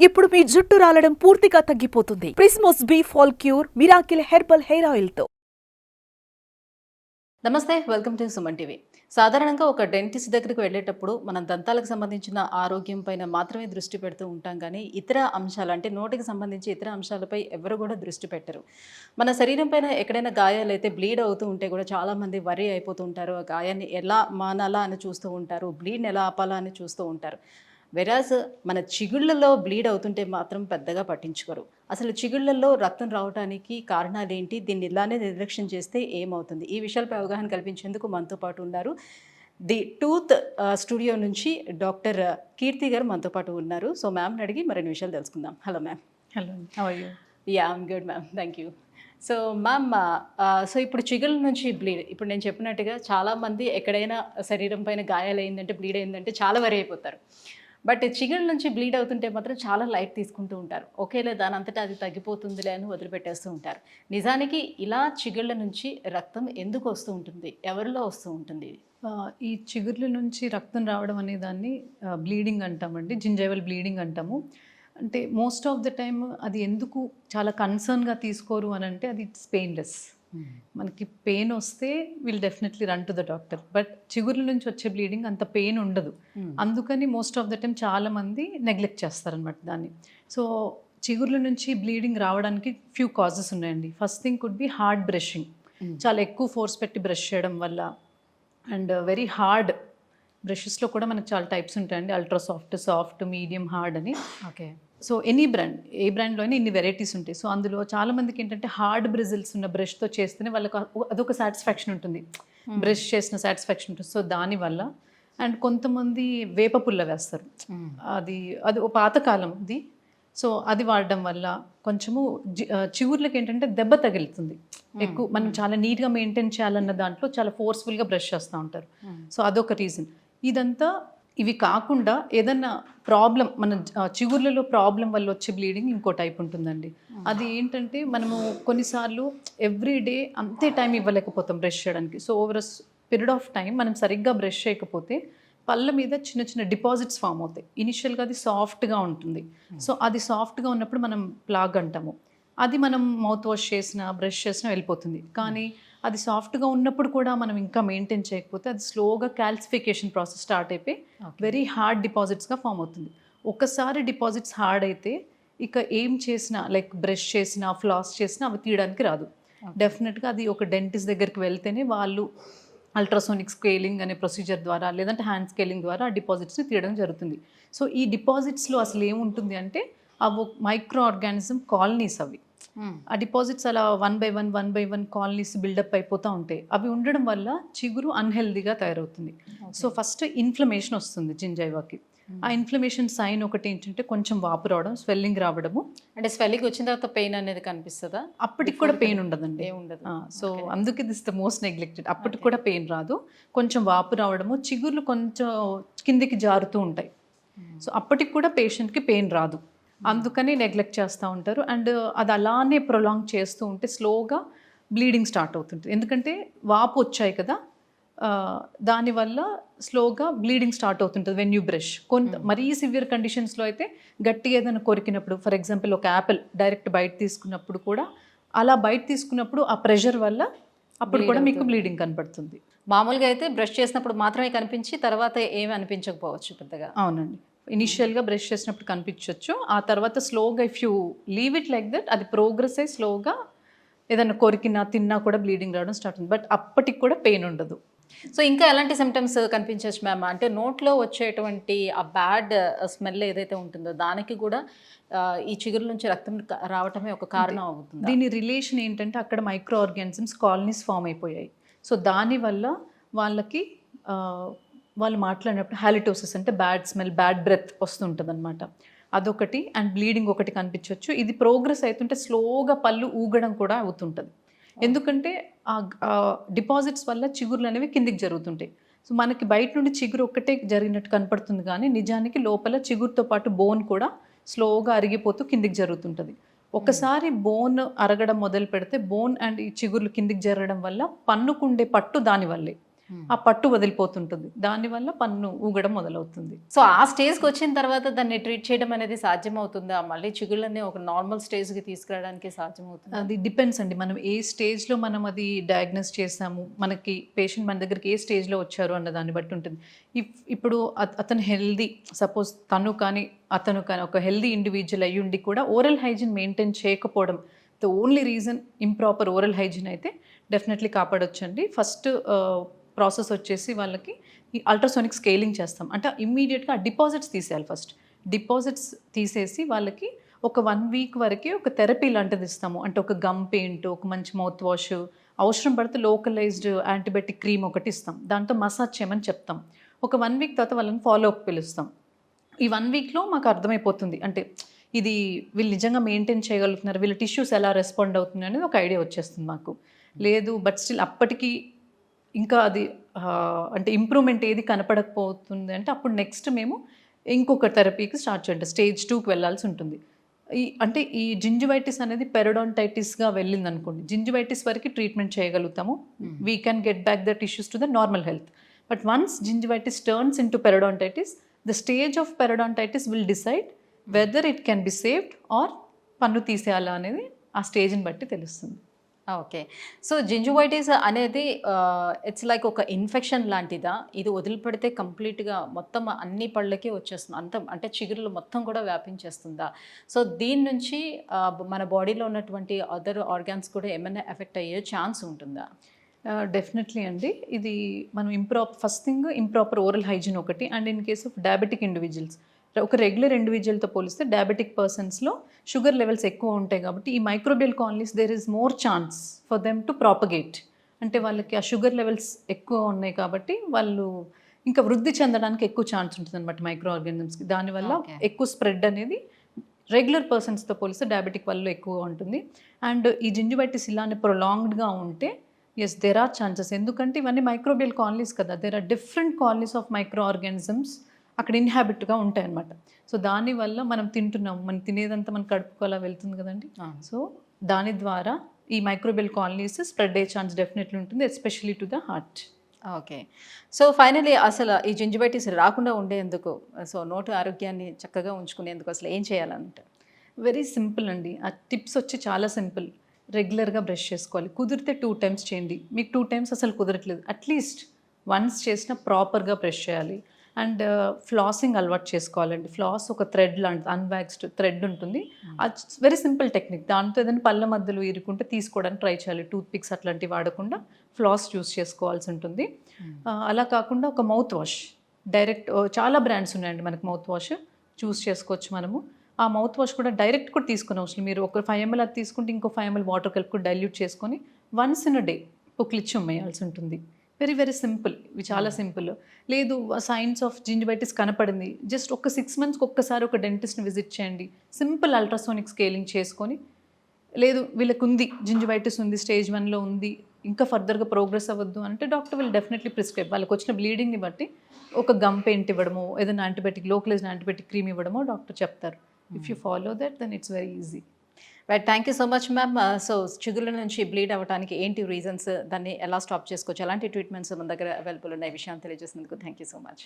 ఇప్పుడు మీ జుట్టు రాలడం పూర్తిగా తగ్గిపోతుంది. Prismos B fall cure miracle herbal hair oil తో. నమస్తే, వెల్కమ్ టు సుమన్ టీవీ. సాధారణంగా ఒక డెంటిస్ట్ దగ్గరికి వెళ్ళేటప్పుడు మనం దంతాలకు సంబంధించిన ఆరోగ్యం పైన మాత్రమే దృష్టి పెడుతూ ఉంటాం, కానీ ఇతర అంశాలు అంటే నోటికి సంబంధించి ఇతర అంశాలపై ఎవరు కూడా దృష్టి పెట్టరు. మన శరీరం పైన ఎక్కడైనా గాయాలు అయితే బ్లీడ్ అవుతూ ఉంటే కూడా చాలామంది వరి అయిపోతూ ఉంటారు. ఆ గాయాన్ని ఎలా మానాలా అని చూస్తూ ఉంటారు, బ్లీడ్ని ఎలా ఆపాలా అని చూస్తూ ఉంటారు. వెరాజ్ మన చిగుళ్ళలో బ్లీడ్ అవుతుంటే మాత్రం పెద్దగా పట్టించుకోరు. అసలు చిగుళ్ళల్లో రక్తం రావడానికి కారణాలు ఏంటి, దీన్ని ఇలానే నిర్లక్ష్యం చేస్తే ఏమవుతుంది, ఈ విషయాలపై అవగాహన కల్పించేందుకు మనతో పాటు ఉన్నారు. ది టూత్ స్టూడియో నుంచి డాక్టర్ కీర్తి గారు మనతో పాటు ఉన్నారు. సో మ్యామ్ని అడిగి మరిన్ని విషయాలు తెలుసుకుందాం. Hello ma'am. Hello, how are you? Yeah, I'm good ma'am, thank you. So ma'am, so ఇప్పుడు చిగుళ్ళ నుంచి బ్లీడ్, ఇప్పుడు నేను చెప్పినట్టుగా చాలామంది ఎక్కడైనా శరీరం పైన గాయాలు అయిందంటే, బ్లీడ్ అయిందంటే చాలా వరి అయిపోతారు. బట్ చిగుళ్ళ నుంచి బ్లీడ్ అవుతుంటే మాత్రం చాలా లైట్ తీసుకుంటూ ఉంటారు. ఒకేలే దాని అంతటా అది తగ్గిపోతుందిలే అని వదిలిపెట్టేస్తూ ఉంటారు. నిజానికి ఇలా చిగుళ్ళ నుంచి రక్తం ఎందుకు వస్తూ ఉంటుంది, ఎవరిలో వస్తూ ఉంటుంది? ఈ చిగుర్ల నుంచి రక్తం రావడం అనే దాన్ని బ్లీడింగ్ అంటామండి, జింజైవల్ బ్లీడింగ్ అంటాము. అంటే మోస్ట్ ఆఫ్ ద టైమ్ అది ఎందుకు చాలా కన్సర్న్గా తీసుకోరు అని అంటే, అది ఇట్స్ పెయిన్లెస్. మనకి పెయిన్ వస్తే will definitely run to the doctor. But చిగుర్ల నుంచి వచ్చే బ్లీడింగ్ అంత పెయిన్ ఉండదు. అందుకని మోస్ట్ ఆఫ్ ద టైం చాలామంది నెగ్లెక్ట్ చేస్తారనమాట దాన్ని. సో చిగుర్ల నుంచి బ్లీడింగ్ రావడానికి ఫ్యూ కాజెస్ ఉన్నాయండి. First thing could be hard brushing. చాలా ఎక్కువ ఫోర్స్ పెట్టి బ్రష్ చేయడం వల్ల, అండ్ వెరీ హార్డ్ బ్రషెస్లో కూడా మనకు చాలా టైప్స్ ఉంటాయండి. Ultra soft, soft, medium, hard అని. ఓకే. సో ఎనీ బ్రాండ్, ఏ బ్రాండ్లో అయినా ఇన్ని వెరైటీస్ ఉంటాయి. సో అందులో చాలామందికి ఏంటంటే హార్డ్ బ్రిజిల్స్ ఉన్న బ్రష్తో చేస్తేనే వాళ్ళకి అదొక సాటిస్ఫాక్షన్ ఉంటుంది, బ్రష్ చేసిన సాటిస్ఫాక్షన్ ఉంటుంది. సో దానివల్ల. అండ్ కొంతమంది వేప పుల్ల వేస్తారు, అది ఒక పాతకాలంది. సో అది వాడడం వల్ల కొంచెము చిగుర్లకి ఏంటంటే దెబ్బ తగులుతుంది ఎక్కువ. మనం చాలా నీట్గా మెయింటైన్ చేయాలన్న దాంట్లో చాలా ఫోర్స్ఫుల్గా బ్రష్ చేస్తూ ఉంటారు. సో అదొక రీజన్. ఇదంతా ఇవి కాకుండా ఏదన్నా ప్రాబ్లం, మన చిగుర్లలో ప్రాబ్లం వల్ల వచ్చే బ్లీడింగ్ ఇంకో టైప్ ఉంటుందండి. అది ఏంటంటే, మనము కొన్నిసార్లు ఎవ్రీడే అంతే టైం ఇవ్వలేకపోతాం బ్రష్ చేయడానికి. So over period of time మనం సరిగ్గా బ్రష్ చేయకపోతే పళ్ళ మీద చిన్న చిన్న డిపాజిట్స్ ఫామ్ అవుతాయి. ఇనిషియల్గా అది సాఫ్ట్గా ఉంటుంది. సో అది సాఫ్ట్గా ఉన్నప్పుడు మనం ప్లాగ్ అంటాము. అది మనం మౌత్ వాష్ చేసినా బ్రష్ చేసినా వెళ్ళిపోతుంది. కానీ అది సాఫ్ట్గా ఉన్నప్పుడు కూడా మనం ఇంకా మెయింటైన్ చేయకపోతే అది స్లోగా క్యాల్సిఫికేషన్ ప్రాసెస్ స్టార్ట్ అయిపోయి వెరీ హార్డ్ డిపాజిట్స్గా ఫామ్ అవుతుంది. ఒకసారి డిపాజిట్స్ హార్డ్ అయితే ఇక ఏం చేసినా, లైక్ బ్రష్ చేసినా, ఫ్లాస్ చేసినా అవి తీయడానికి రాదు. డెఫినెట్గా అది ఒక డెంటిస్ట్ దగ్గరికి వెళ్తేనే వాళ్ళు అల్ట్రాసోనిక్ స్కేలింగ్ అనే ప్రొసీజర్ ద్వారా, లేదంటే హ్యాండ్ స్కేలింగ్ ద్వారా ఆ డిపాజిట్స్ని తీయడం జరుగుతుంది. సో ఈ డిపాజిట్స్లో అసలు ఏముంటుంది అంటే, అవి మైక్రో ఆర్గానిజం కాలనీస్. అవి ఆ డిపాజిట్స్ అలా one by one colonies build up అయిపోతూ ఉంటాయి. అవి ఉండడం వల్ల చిగురు అన్హెల్దీగా తయారవుతుంది. సో ఫస్ట్ ఇన్ఫ్లమేషన్ వస్తుంది జింజైవాకి. ఆ ఇన్ఫ్లమేషన్ సైన్ ఒకటి ఏంటంటే కొంచెం వాపు రావడం, స్వెల్లింగ్ రావడము. అంటే స్వెల్లింగ్ వచ్చిన తర్వాత పెయిన్ అనేది కనిపిస్తుందా? అప్పటికి కూడా పెయిన్ ఉండదండి, ఉండదు. సో అందుకే దిస్ ద మోస్ట్ నెగ్లెక్టెడ్. అప్పటికి కూడా పెయిన్ రాదు, కొంచెం వాపు రావడము, చిగుర్లు కొంచెం కిందికి జారుతూ ఉంటాయి. సో అప్పటికి కూడా పేషెంట్కి పెయిన్ రాదు, అందుకని నెగ్లెక్ట్ చేస్తూ ఉంటారు. అండ్ అది అలానే ప్రొలాంగ్ చేస్తూ ఉంటే స్లోగా బ్లీడింగ్ స్టార్ట్ అవుతుంటుంది. ఎందుకంటే వాపు వచ్చాయి కదా, దానివల్ల స్లోగా బ్లీడింగ్ స్టార్ట్ అవుతుంటుంది వెన్ యూ బ్రష్. మరీ సివియర్ కండిషన్స్లో అయితే గట్టిగా ఏదైనా కొరికినప్పుడు, ఫర్ ఎగ్జాంపుల్ ఒక యాపిల్ డైరెక్ట్ బయట తీసుకున్నప్పుడు కూడా, అలా బయట తీసుకున్నప్పుడు ఆ ప్రెషర్ వల్ల అప్పుడు కూడా మీకు బ్లీడింగ్ కనపడుతుంది. మామూలుగా అయితే బ్రష్ చేసినప్పుడు మాత్రమే కనిపించి తర్వాత ఏమి అనిపించకపోవచ్చు పెద్దగా. అవునండి, ఇనిషియల్గా బ్రష్ చేసినప్పుడు కనిపించవచ్చు. ఆ తర్వాత స్లోగా if you leave it like that, అది ప్రోగ్రెస్ అయ్యి స్లోగా ఏదైనా కొరికినా తిన్నా కూడా బ్లీడింగ్ రావడం స్టార్ట్ అవుతుంది. బట్ అప్పటికి కూడా పెయిన్ ఉండదు. సో ఇంకా ఎలాంటి సిమ్టమ్స్ కనిపించవచ్చు మ్యామ్? అంటే నోట్లో వచ్చేటువంటి ఆ బ్యాడ్ స్మెల్ ఏదైతే ఉంటుందో దానికి కూడా ఈ చిగురు నుంచి రక్తం రావటమే ఒక కారణం అవుతుంది. దీని రిలేషన్ ఏంటంటే, అక్కడ మైక్రో ఆర్గానిజమ్స్ కాలనీస్ ఫామ్ అయిపోయాయి. సో దానివల్ల వాళ్ళకి వాళ్ళు మాట్లాడినప్పుడు హాలిటోసిస్ అంటే బ్యాడ్ స్మెల్, బ్యాడ్ బ్రెత్ వస్తుంటుంది అనమాట. అదొకటి. అండ్ బ్లీడింగ్ ఒకటి కనిపించవచ్చు. ఇది ప్రోగ్రెస్ అవుతుంటే స్లోగా పళ్ళు ఊగడం కూడా అవుతుంటుంది. ఎందుకంటే ఆ డిపాజిట్స్ వల్ల చిగుర్లు అనేవి కిందికి జరుగుతుంటాయి. సో మనకి బయట నుండి చిగురు ఒక్కటే జరిగినట్టు కనపడుతుంది, కానీ నిజానికి లోపల చిగురుతో పాటు బోన్ కూడా స్లోగా అరిగిపోతూ కిందికి జరుగుతుంటుంది. ఒకసారి బోన్ అరగడం మొదలు పెడితే బోన్ అండ్ ఈ చిగుర్లు కిందికి జరగడం వల్ల పన్నుకుండే పట్టు దానివల్లే. ఆ పట్టు వదిలిపోతుంటుంది, దానివల్ల పన్ను ఊగడం మొదలవుతుంది. సో ఆ స్టేజ్కి వచ్చిన తర్వాత దాన్ని ట్రీట్ చేయడం అనేది సాధ్యమవుతుందా? మళ్ళీ చిగుళ్ళని ఒక నార్మల్ స్టేజ్కి తీసుకురావడానికి సాధ్యమవుతుంది? అది డిపెండ్స్ అండి, మనం ఏ స్టేజ్లో మనం అది డయాగ్నోస్ చేసాము, మనకి పేషెంట్ మన దగ్గరికి ఏ స్టేజ్లో వచ్చారు అన్న దాన్ని బట్టి ఉంటుంది. ఇప్పుడు అతను హెల్దీ, సపోజ్ అతను కానీ ఒక హెల్దీ ఇండివిజువల్ అయ్యి ఉండి కూడా ఓరల్ హైజీన్ మెయింటైన్ చేయకపోవడం the only reason, improper oral hygiene అయితే డెఫినెట్లీ కాపాడొచ్చండి. ఫస్ట్ ప్రాసెస్ వచ్చేసి వాళ్ళకి ఈ అల్ట్రాసోనిక్ స్కేలింగ్ చేస్తాం. అంటే ఇమ్మీడియట్గా డిపాజిట్స్ తీసేయాలి. ఫస్ట్ డిపాజిట్స్ తీసేసి వాళ్ళకి ఒక 1 వీక్ వరకు ఒక థెరపీ లాంటిది ఇస్తాము. అంటే ఒక గమ్ పెయింట్, ఒక మంచి మౌత్ వాష్, అవసరం పడితే లోకలైజ్డ్ యాంటీబయాటిక్ క్రీమ్ ఒకటి ఇస్తాం. దాంతో మసాజ్ చేయమని చెప్తాం. ఒక 1 వీక్ తర్వాత వాళ్ళని ఫాలో అప్ పిలుస్తాం. ఈ 1 వీక్లో మాకు అర్థమైపోతుంది, అంటే ఇది వీళ్ళు నిజంగా మెయింటైన్ చేయగలుగుతున్నారు, వీళ్ళ టిష్యూస్ ఎలా రెస్పాండ్ అవుతున్నాయి అనేది ఒక ఐడియా వచ్చేస్తుంది మాకు. లేదు బట్ స్టిల్ అప్పటికి ఇంకా అది అంటే ఇంప్రూవ్మెంట్ ఏది కనపడకపోతుంది అంటే అప్పుడు నెక్స్ట్ మేము ఇంకొక థెరపీకి స్టార్ట్ చేయండి, స్టేజ్ 2కి వెళ్ళాల్సి ఉంటుంది. అంటే ఈ జింజివైటిస్ అనేది పెరడాంటైటిస్గా వెళ్ళింది అనుకోండి, జింజివైటిస్ వరకు ట్రీట్మెంట్ చేయగలుగుతాము. We can get back the tissues to the normal health. But once gingivitis turns into periodontitis, the stage of periodontitis will decide whether it can be saved or పన్ను తీసేయాలా అనేది ఆ స్టేజ్ని బట్టి తెలుస్తుంది. Okay. So జింజువైటిస్ అనేది it's like ఒక infection లాంటిదా? ఇది వదిలిపెడితే కంప్లీట్గా మొత్తం అన్ని పళ్ళకి వచ్చేస్తుంది, అంటే చిగురులు మొత్తం కూడా వ్యాపించేస్తుందా? సో దీని నుంచి మన బాడీలో ఉన్నటువంటి అదర్ ఆర్గాన్స్ కూడా ఏమైనా ఎఫెక్ట్ అయ్యే ఛాన్స్ ఉంటుందా? డెఫినెట్లీ అండి. ఇది మనం first thing improper oral hygiene ఒకటి. And in case of diabetic individuals, ఒక రెగ్యులర్ ఇండివిజువల్తో పోలిస్తే డయాబెటిక్ పర్సన్స్లో షుగర్ లెవెల్స్ ఎక్కువ ఉంటాయి కాబట్టి ఈ microbial colonies there is more chance for them to propagate. అంటే వాళ్ళకి ఆ షుగర్ లెవెల్స్ ఎక్కువ ఉన్నాయి కాబట్టి వాళ్ళు ఇంకా వృద్ధి చెందడానికి ఎక్కువ ఛాన్స్ ఉంటుంది అనమాట మైక్రో ఆర్గానిజమ్స్కి. దానివల్ల ఎక్కువ స్ప్రెడ్ అనేది రెగ్యులర్ పర్సన్స్తో పోలిస్తే డయాబెటిక్ వాళ్ళలో ఎక్కువ ఉంటుంది. అండ్ ఈ జింజివైటిస్ ఇలానే ప్రొలాంగ్డ్గా ఉంటే ఎస్ దెర్ ఆర్ ఛాన్సెస్. ఎందుకంటే ఇవన్నీ మైక్రోబియల్ కాలనీస్ కదా, there are different colonies of micro organisms అక్కడ ఇన్హాబిట్గా ఉంటాయి అన్నమాట. సో దానివల్ల మనం తినేదంతా మన కడుపుకు అలా వెళ్తుంది కదండి. సో దాని ద్వారా ఈ మైక్రోబియల్ కాలనీస్ స్ప్రెడ్ అయ్యే ఛాన్స్ డెఫినెట్లీ ఉంటుంది, especially to the heart. Okay. So finally అసలు ఈ జింజివైటిస్ రాకుండా ఉండేందుకు, సో నోటి ఆరోగ్యాన్ని చక్కగా ఉంచుకునేందుకు అసలు ఏం చేయాలంటే? వెరీ సింపుల్ అండి. ఆ టిప్స్ వచ్చి చాలా సింపుల్. రెగ్యులర్గా బ్రష్ చేసుకోవాలి, కుదిరితే 2 టైమ్స్ చేయండి. మీకు 2 టైమ్స్ అసలు కుదరట్లేదు, అట్లీస్ట్ వన్స్ చేసిన ప్రాపర్గా బ్రష్ చేయాలి. అండ్ ఫ్లాసింగ్ అలవాటు చేసుకోవాలండి. ఫ్లాస్ ఒక థ్రెడ్ లాంటి అన్వాక్స్డ్ థ్రెడ్ ఉంటుంది, అది వెరీ సింపుల్ టెక్నిక్. దాంతో ఏదైనా పళ్ళ మధ్యలో ఇరుకుంటే తీసుకోవడానికి ట్రై చేయాలి. టూత్ పిక్స్ అట్లాంటివి వాడకుండా ఫ్లాస్ యూస్ చేసుకోవాల్సి ఉంటుంది. అలా కాకుండా ఒక మౌత్ వాష్ డైరెక్ట్, చాలా బ్రాండ్స్ ఉన్నాయండి మనకు మౌత్ వాష్ చూస్ చేసుకోవచ్చు మనము. ఆ మౌత్ వాష్ కూడా డైరెక్ట్ కూడా తీసుకునే అవసరం, మీరు ఒక 5 ml అది తీసుకుంటే ఇంకో 5 ml వాటర్ కలుపుకొని డైల్యూట్ చేసుకొని వన్స్ ఇన్ అ డే పుక్లిచ్చి ఉమ్మేయాల్సి ఉంటుంది. వెరీ వెరీ సింపుల్, ఇవి చాలా సింపుల్. లేదు సైన్స్ ఆఫ్ జింజివైటిస్ కనపడింది, జస్ట్ ఒక 6 monthsకి ఒక్కసారి ఒక డెంటిస్ట్ని విజిట్ చేయండి, సింపుల్ అల్ట్రాసోనిక్ స్కేలింగ్ చేసుకొని. లేదు వీళ్ళకి ఉంది జింజివైటిస్ ఉంది, స్టేజ్ 1లో ఉంది, ఇంకా ఫర్దర్గా ప్రోగ్రెస్ అవ్వద్దు అంటే డాక్టర్ విల్ డెఫినెట్లీ ప్రిస్క్రైబ్. వాళ్ళకి వచ్చిన బ్లీడింగ్ని బట్టి ఒక గమ్ పెయింట్ ఇవ్వడమో, ఏదైనా యాంటీబయాటిక్ లోకలైజ్డ్ యాంటీబయాటిక్ క్రీమ్ ఇవ్వడమో డాక్టర్ చెప్తారు. If you follow that then it's very easy. Right, thank you so much ma'am. So చిగుళ్ళ నుంచి బ్లీడ్ అవ్వడానికి ఏంటి రీజన్స్, దాన్ని ఎలా స్టాప్ చేసుకోవచ్చు, ఎలాంటి ట్రీట్మెంట్స్ మన దగ్గర అవైలబుల్ ఉన్న విషయాన్ని తెలియజేసినందుకు థ్యాంక్ యూ సో మచ్.